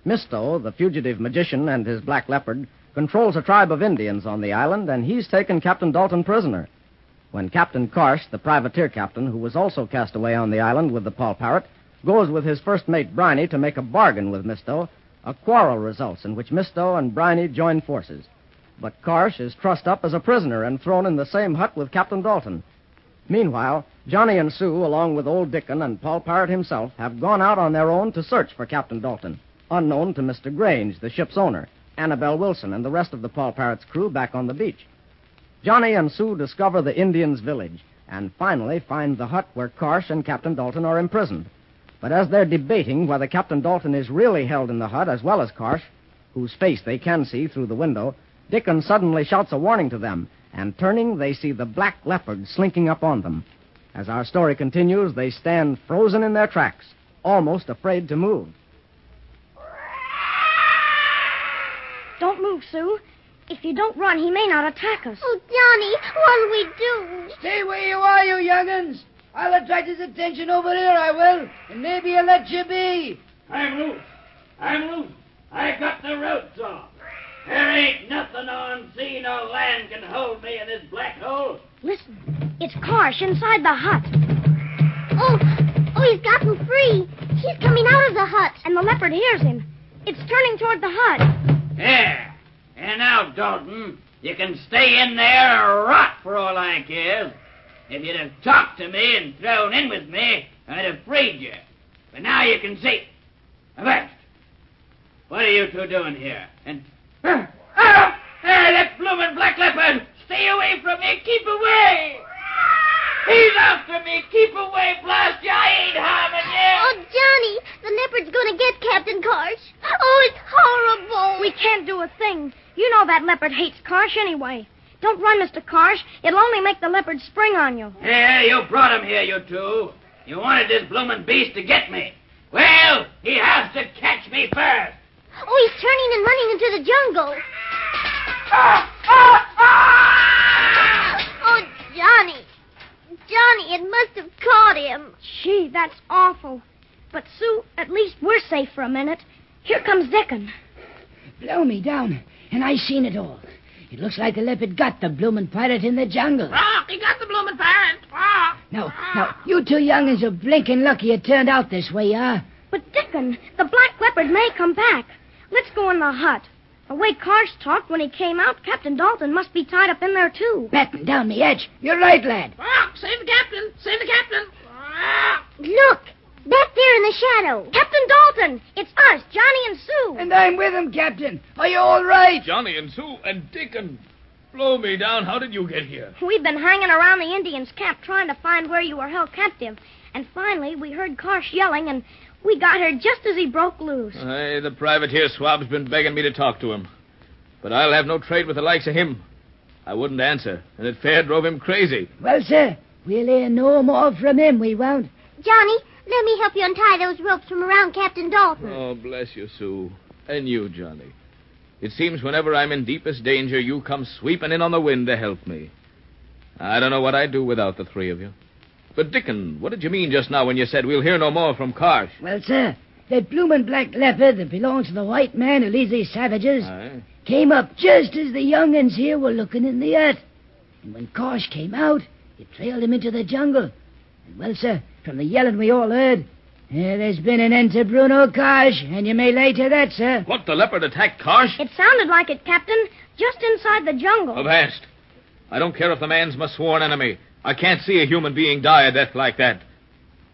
Misto, the fugitive magician, and his black leopard controls a tribe of Indians on the island, and he's taken Captain Dalton prisoner. When Captain Karsh, the privateer captain, who was also cast away on the island with the Parrot, goes with his first mate, Briny, to make a bargain with Misto, a quarrel results in which Misto and Briny join forces. But Karsh is trussed up as a prisoner and thrown in the same hut with Captain Dalton. Meanwhile, Johnny and Sue, along with Old Dickon and Paul Parrot himself, have gone out on their own to search for Captain Dalton, unknown to Mr. Grange, the ship's owner, Annabelle Wilson, and the rest of the Paul Parrot's crew back on the beach. Johnny and Sue discover the Indians' village and finally find the hut where Karsh and Captain Dalton are imprisoned. But as they're debating whether Captain Dalton is really held in the hut as well as Karsh, whose face they can see through the window, Dickon suddenly shouts a warning to them, and turning, they see the black leopard slinking up on them. As our story continues, they stand frozen in their tracks, almost afraid to move. Don't move, Sue. If you don't run, he may not attack us. Oh, Johnny, what'll we do? Stay where you are, you young'uns. I'll attract his attention over here, I will, and maybe he'll let you be. I'm loose. I got the ropes off. There ain't nothing on sea nor land can hold me in this black hole. Listen, it's Karsh inside the hut. Oh, he's gotten free. He's coming out of the hut. And the leopard hears him. It's turning toward the hut. There. And now, Dalton, you can stay in there or rot for all I care. If you'd have talked to me and thrown in with me, I'd have freed you. But now you can see. Avast. What are you two doing here? And... there, that bloomin' black leopard! Stay away from me! Keep away! He's after me! Keep away, blast you! I ain't harming you! Oh, Johnny, the leopard's gonna get Captain Karsh. Oh, it's horrible. We can't do a thing. You know that leopard hates Karsh anyway. Don't run, Mr. Karsh. It'll only make the leopard spring on you. Yeah, you brought him here, you two. You wanted this bloomin' beast to get me. Well, he has to catch me first. Oh, he's turning and running into the jungle. Oh, Johnny, it must have caught him. Gee, that's awful. But, Sue, at least we're safe for a minute. Here comes Dickon. Blow me down, and I seen it all. It looks like the leopard got the bloomin' pirate in the jungle. He got the bloomin' pirate. Now, you two young'uns are blinking lucky it turned out this way, But, Dickon, the black leopard may come back. Let's go in the hut. The way Karsh talked when he came out, Captain Dalton must be tied up in there, too. Batten down the edge. You're right, lad. Save the captain. Save the captain. Look, back there in the shadow. Captain Dalton! It's us, Johnny and Sue. And I'm with him, Captain. Are you all right? Johnny and Sue and Dickon. Blow me down. How did you get here? We've been hanging around the Indians' camp trying to find where you were held captive. And finally, we heard Karsh yelling, and we got here just as he broke loose. Aye, the privateer swab's been begging me to talk to him. But I'll have no trade with the likes of him. I wouldn't answer, and it fair drove him crazy. Well, sir, we'll hear no more from him, we won't. Johnny, let me help you untie those ropes from around Captain Dalton. Oh, bless you, Sue. And you, Johnny. It seems whenever I'm in deepest danger, you come sweeping in on the wind to help me. I don't know what I'd do without the three of you. But, Dickon, what did you mean just now when you said we'll hear no more from Karsh? Well, sir, that bloomin' black leopard that belongs to the white man who leads these savages came up just as the young'uns here were looking in the hut. And when Karsh came out, it trailed him into the jungle. And, well, sir, from the yelling we all heard, there's been an end to Bruno Karsh, and you may lay to that, sir. What, the leopard attacked Karsh? It sounded like it, Captain, just inside the jungle. Avast. I don't care if the man's my sworn enemy. I can't see a human being die a death like that.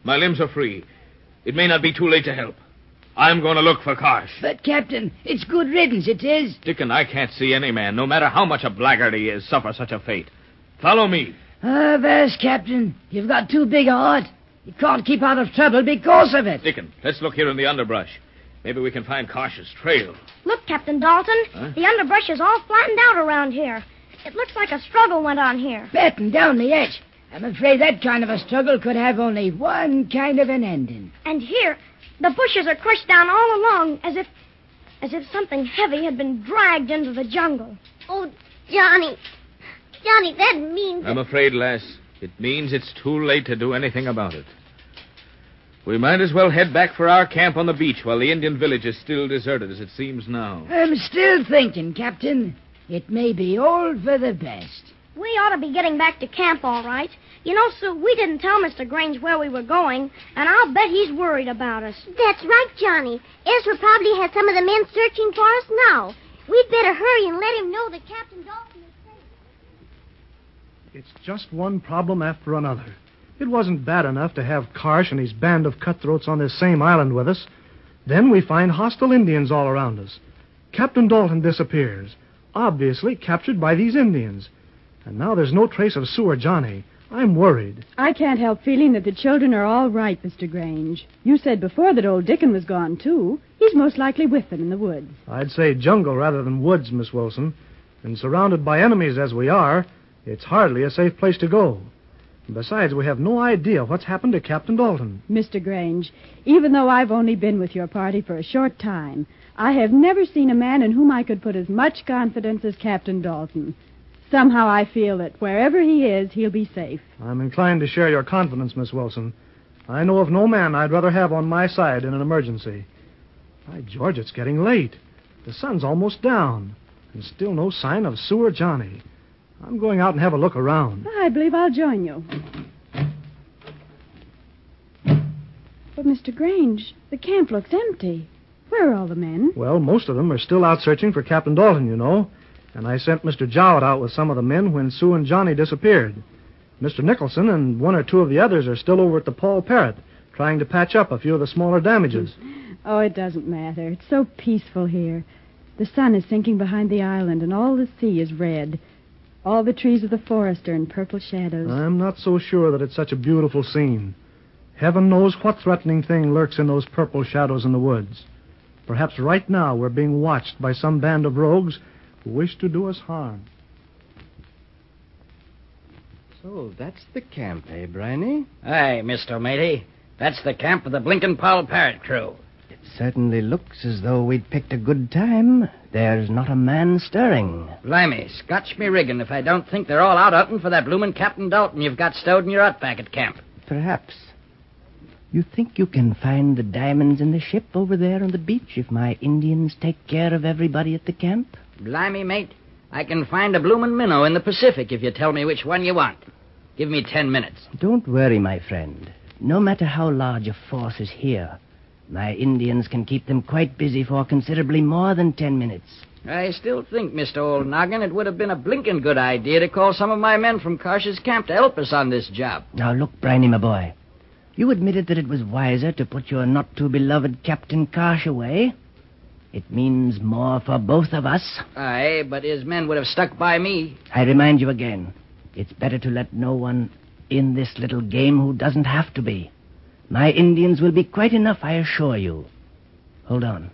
My limbs are free. It may not be too late to help. I'm going to look for Karsh. But, Captain, it's good riddance, it is. Dickon, I can't see any man, no matter how much a blackguard he is, suffer such a fate. Follow me. Avast, Captain. You've got too big a heart. You can't keep out of trouble because of it. Dickon, let's look here in the underbrush. Maybe we can find Karsh's trail. Look, Captain Dalton. Huh? The underbrush is all flattened out around here. It looks like a struggle went on here. Batten down the edge. I'm afraid that kind of a struggle could have only one kind of an ending. And here, the bushes are crushed down all along, as if something heavy had been dragged into the jungle. Oh, Johnny, that means... I'm afraid, lass, it means it's too late to do anything about it. We might as well head back for our camp on the beach while the Indian village is still deserted as it seems now. I'm still thinking, Captain. It may be all for the best. We ought to be getting back to camp, all right. You know, Sue, we didn't tell Mr. Grange where we were going, and I'll bet he's worried about us. That's right, Johnny. Ezra probably has some of the men searching for us now. We'd better hurry and let him know that Captain Dalton is safe. It's just one problem after another. It wasn't bad enough to have Karsh and his band of cutthroats on this same island with us. Then we find hostile Indians all around us. Captain Dalton disappears, obviously captured by these Indians. And now there's no trace of Sue or Johnny. I'm worried. I can't help feeling that the children are all right, Mr. Grange. You said before that old Dickon was gone, too. He's most likely with them in the woods. I'd say jungle rather than woods, Miss Wilson. And surrounded by enemies as we are, it's hardly a safe place to go. Besides, we have no idea what's happened to Captain Dalton. Mr. Grange, even though I've only been with your party for a short time, I have never seen a man in whom I could put as much confidence as Captain Dalton. Somehow I feel that wherever he is, he'll be safe. I'm inclined to share your confidence, Miss Wilson. I know of no man I'd rather have on my side in an emergency. By George, it's getting late. The sun's almost down, and still no sign of Sue or Johnny. I'm going out and have a look around. I believe I'll join you. But, Mr. Grange, the camp looks empty. Where are all the men? Well, most of them are still out searching for Captain Dalton, you know. And I sent Mr. Jowett out with some of the men when Sue and Johnny disappeared. Mr. Nicholson and one or two of the others are still over at the Parrot, trying to patch up a few of the smaller damages. Oh, it doesn't matter. It's so peaceful here. The sun is sinking behind the island, and all the sea is red. All the trees of the forest are in purple shadows. I'm not so sure that it's such a beautiful scene. Heaven knows what threatening thing lurks in those purple shadows in the woods. Perhaps right now we're being watched by some band of rogues who wish to do us harm. So that's the camp, eh, Briney? Aye, Mr. Matey. That's the camp of the blinkin' Parrot crew. It certainly looks as though we'd picked a good time. There's not a man stirring. Blimey, scotch me riggin' if I don't think they're all out hunting for that bloomin' Captain Dalton you've got stowed in your hut back at camp. Perhaps. You think you can find the diamonds in the ship over there on the beach if my Indians take care of everybody at the camp? Blimey, mate, I can find a bloomin' minnow in the Pacific if you tell me which one you want. Give me 10 minutes. Don't worry, my friend. No matter how large a force is here, my Indians can keep them quite busy for considerably more than 10 minutes. I still think, Mr. Old Noggin, it would have been a blinkin' good idea to call some of my men from Karsh's camp to help us on this job. Now, look, Briney, my boy. You admitted that it was wiser to put your not-too-beloved Captain Karsh away. It means more for both of us. Aye, but his men would have stuck by me. I remind you again, it's better to let no one in this little game who doesn't have to be. My Indians will be quite enough, I assure you. Hold on.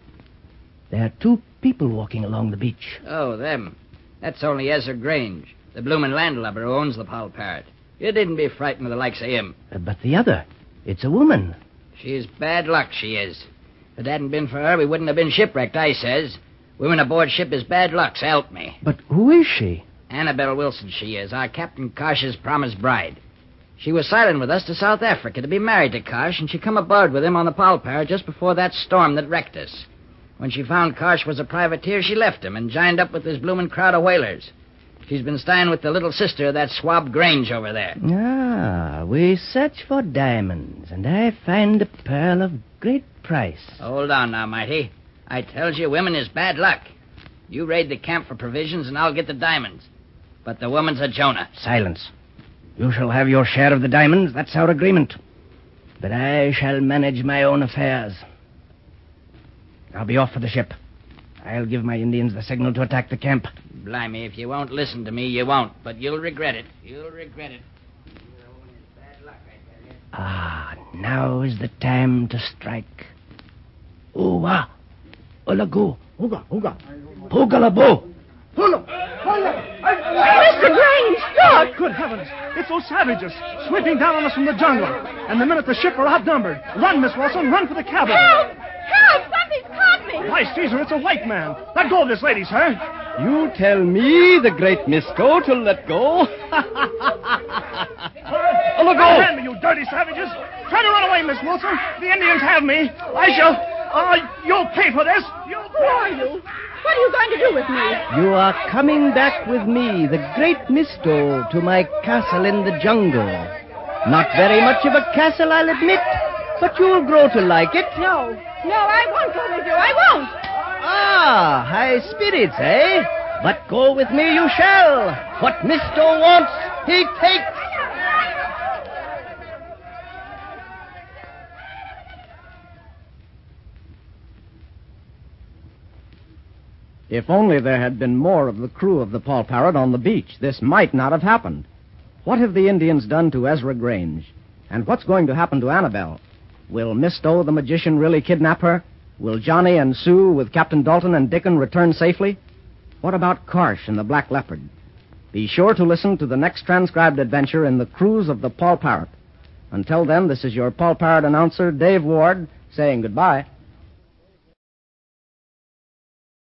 There are two people walking along the beach. Oh, them. That's only Ezra Grange, the bloomin' landlubber who owns the Parrot. You needn't be frightened of the likes of him. But the other, it's a woman. She's bad luck, she is. If it hadn't been for her, we wouldn't have been shipwrecked, I says. Women aboard ship is bad luck, so help me. But who is she? Annabelle Wilson, she is, our Captain Karsh's promised bride. She was sailing with us to South Africa to be married to Karsh, and she come aboard with him on the Parrot just before that storm that wrecked us. When she found Karsh was a privateer, she left him and joined up with this bloomin' crowd of whalers. She's been staying with the little sister of that swab Grange over there. Ah, we search for diamonds, and I find a pearl of great price. Hold on now, Mighty. I tells you, women is bad luck. You raid the camp for provisions, and I'll get the diamonds. But the woman's a Jonah. Silence. You shall have your share of the diamonds. That's our agreement. But I shall manage my own affairs. I'll be off for the ship. I'll give my Indians the signal to attack the camp. Blimey, if you won't listen to me, you won't. But you'll regret it. You'll regret it. Bad luck, I tell you. Ah, now is the time to strike. Ooh-wah. Olago. Ooga, ooga. Poogalabo. Mr. Grange, look! Good heavens! It's those savages sweeping down on us from the jungle. And the men at the ship are outnumbered. Run, Miss Wilson, run for the cabin. Help! Help! Somebody's caught me! Why, Caesar, it's a white man. Let go of this lady, sir. You tell me, the great Misto, to let go? Oh, look out! Hand me, you dirty savages! Try to run away, Miss Wilson. The Indians have me. I shall... you'll pay for this. Who are you? What are you going to do with me? You are coming back with me, the great Misto, to my castle in the jungle. Not very much of a castle, I'll admit, but you'll grow to like it. No, I won't go with you. I won't. Ah, high spirits, eh? But go with me you shall. What Misto wants, he takes. If only there had been more of the crew of the Paul Parrot on the beach, this might not have happened. What have the Indians done to Ezra Grange? And what's going to happen to Annabelle? Will Misto the magician really kidnap her? Will Johnny and Sue with Captain Dalton and Dickon return safely? What about Karsh and the Black Leopard? Be sure to listen to the next transcribed adventure in the cruise of the Paul Parrot. Until then, this is your Paul Parrot announcer, Dave Ward, saying goodbye.